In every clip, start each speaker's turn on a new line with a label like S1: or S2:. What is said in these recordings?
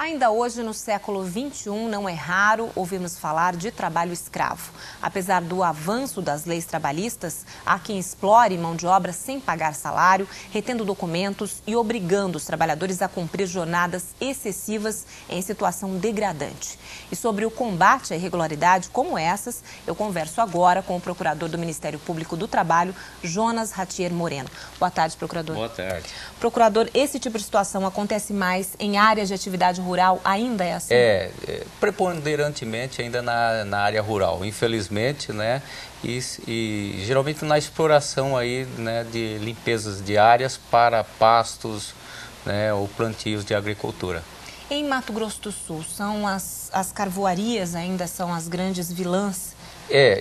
S1: Ainda hoje, no século XXI, não é raro ouvirmos falar de trabalho escravo. Apesar do avanço das leis trabalhistas, há quem explore mão de obra sem pagar salário, retendo documentos e obrigando os trabalhadores a cumprir jornadas excessivas em situação degradante. E sobre o combate à irregularidade como essas, eu converso agora com o procurador do Ministério Público do Trabalho, Jonas Ratier Moreno. Boa tarde, procurador.
S2: Boa tarde.
S1: Procurador, esse tipo de situação acontece mais em áreas de atividade rural, ainda é assim?
S2: Preponderantemente ainda na área rural, infelizmente, né? E geralmente na exploração aí, né, de limpezas de áreas para pastos, né, ou plantios de agricultura.
S1: Em Mato Grosso do Sul, são as carvoarias ainda são as grandes vilãs?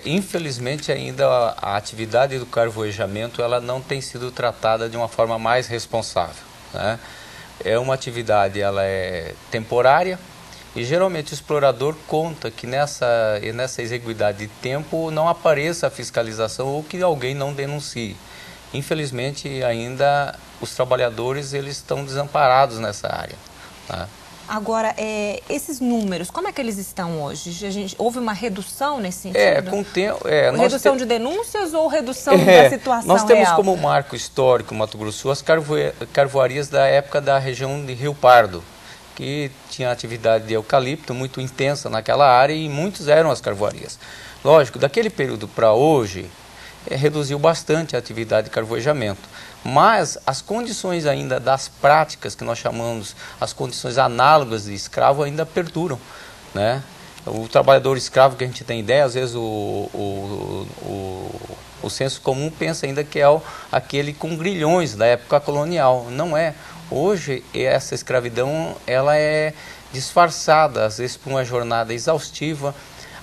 S2: Infelizmente ainda a atividade do carvoejamento ela não tem sido tratada de uma forma mais responsável, né? É uma atividade, ela é temporária e geralmente o explorador conta que nessa exiguidade de tempo não apareça a fiscalização ou que alguém não denuncie. Infelizmente ainda os trabalhadores eles estão desamparados nessa área, tá?
S1: Agora, esses números, como é que eles estão hoje? Houve uma redução nesse sentido?
S2: Com o tempo...
S1: redução de denúncias ou redução da situação
S2: Nós temos
S1: real?
S2: como marco histórico Mato Grosso do Sul as carvoarias da época da região de Rio Pardo, que tinha atividade de eucalipto muito intensa naquela área e muitos eram as carvoarias. Lógico, daquele período para hoje, reduziu bastante a atividade de carvoejamento. Mas as condições ainda das práticas, que nós chamamos as condições análogas de escravo, ainda perduram, né? O trabalhador escravo, que a gente tem ideia, às vezes o senso comum pensa ainda que é aquele com grilhões da época colonial. Não é. Hoje, essa escravidão ela é disfarçada, às vezes por uma jornada exaustiva.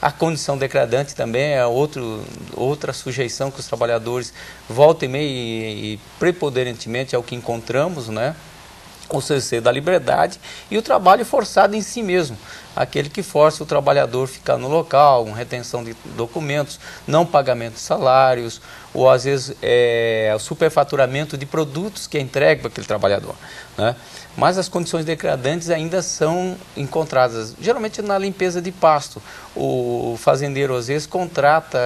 S2: A condição degradante também é outra sujeição que os trabalhadores volta e meia e preponderantemente é o que encontramos, né? O cerceio da liberdade e o trabalho forçado em si mesmo, aquele que força o trabalhador a ficar no local, com retenção de documentos, não pagamento de salários, ou às vezes o superfaturamento de produtos que é entregue para aquele trabalhador, né? Mas as condições degradantes ainda são encontradas, geralmente na limpeza de pasto. O fazendeiro às vezes contrata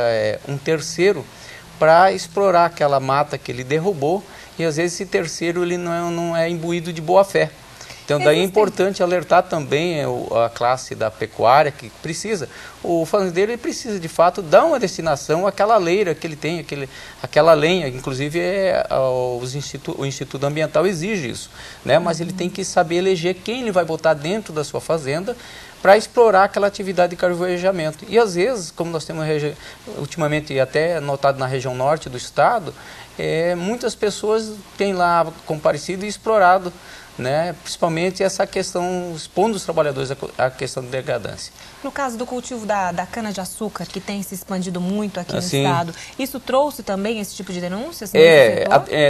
S2: um terceiro para explorar aquela mata que ele derrubou, e às vezes esse terceiro ele não é imbuído de boa fé. Então daí é importante alertar também a classe da pecuária que precisa. O fazendeiro ele precisa de fato dar uma destinação àquela leira que ele tem, aquela lenha, inclusive o Instituto Ambiental exige isso, né? Mas ele tem que saber eleger quem ele vai botar dentro da sua fazenda para explorar aquela atividade de carvoejamento. E às vezes, como nós temos ultimamente até notado na região norte do estado, muitas pessoas têm lá comparecido e explorado, né, principalmente essa questão, expondo os trabalhadores à questão de degradância.
S1: No caso do cultivo da cana-de-açúcar, que tem se expandido muito aqui no estado, isso trouxe também esse tipo de denúncias?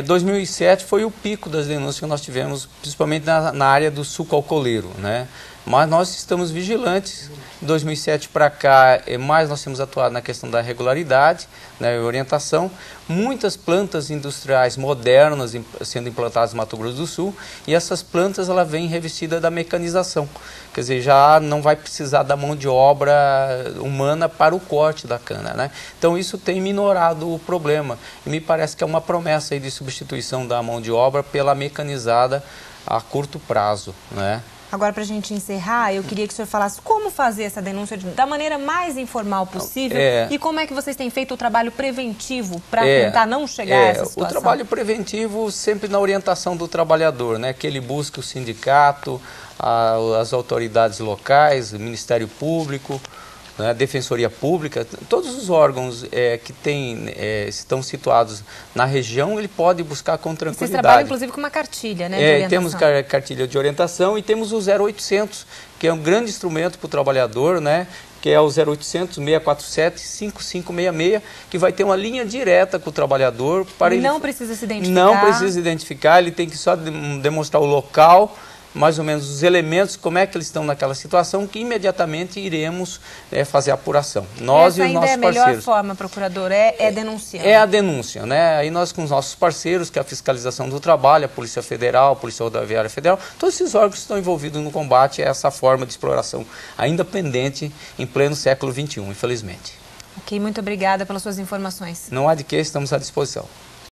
S2: 2007 foi o pico das denúncias que nós tivemos, principalmente na área do suco alcooleiro, né? Mas nós estamos vigilantes. De 2007 para cá, mais nós temos atuado na questão da regularidade, né, orientação. Muitas plantas industriais modernas sendo implantadas no Mato Grosso do Sul, e essas plantas ela vêm revestida da mecanização. Quer dizer, já não vai precisar da mão de obra humana para o corte da cana, né? Então isso tem minorado o problema. E me parece que é uma promessa aí de substituição da mão de obra pela mecanizada a curto prazo, né?
S1: Agora, para a gente encerrar, eu queria que o senhor falasse como fazer essa denúncia da maneira mais informal possível e como é que vocês têm feito o trabalho preventivo para tentar não chegar a essa situação.
S2: O trabalho preventivo sempre na orientação do trabalhador, né? Que ele busque o sindicato, as autoridades locais, o Ministério Público, né, Defensoria Pública, todos os órgãos que estão situados na região, ele pode buscar com tranquilidade.
S1: Vocês trabalham, inclusive, com uma cartilha, né, de orientação.
S2: Temos cartilha de orientação e temos o 0800, que é um grande instrumento para o trabalhador, né, que é o 0800 647 5566, que vai ter uma linha direta com o trabalhador.
S1: Não precisa se identificar.
S2: Não precisa se identificar, ele tem que só demonstrar o local mais ou menos os elementos, como é que eles estão naquela situação, que imediatamente iremos fazer a apuração. Nós e os nossos parceiros.
S1: A melhor forma, procurador, é denunciar.
S2: É a denúncia, né? Aí nós com os nossos parceiros, que é a Fiscalização do Trabalho, a Polícia Federal, a Polícia Rodoviária Federal, todos esses órgãos estão envolvidos no combate a essa forma de exploração ainda pendente em pleno século XXI, infelizmente.
S1: Ok, muito obrigada pelas suas informações.
S2: Não há de que, estamos à disposição.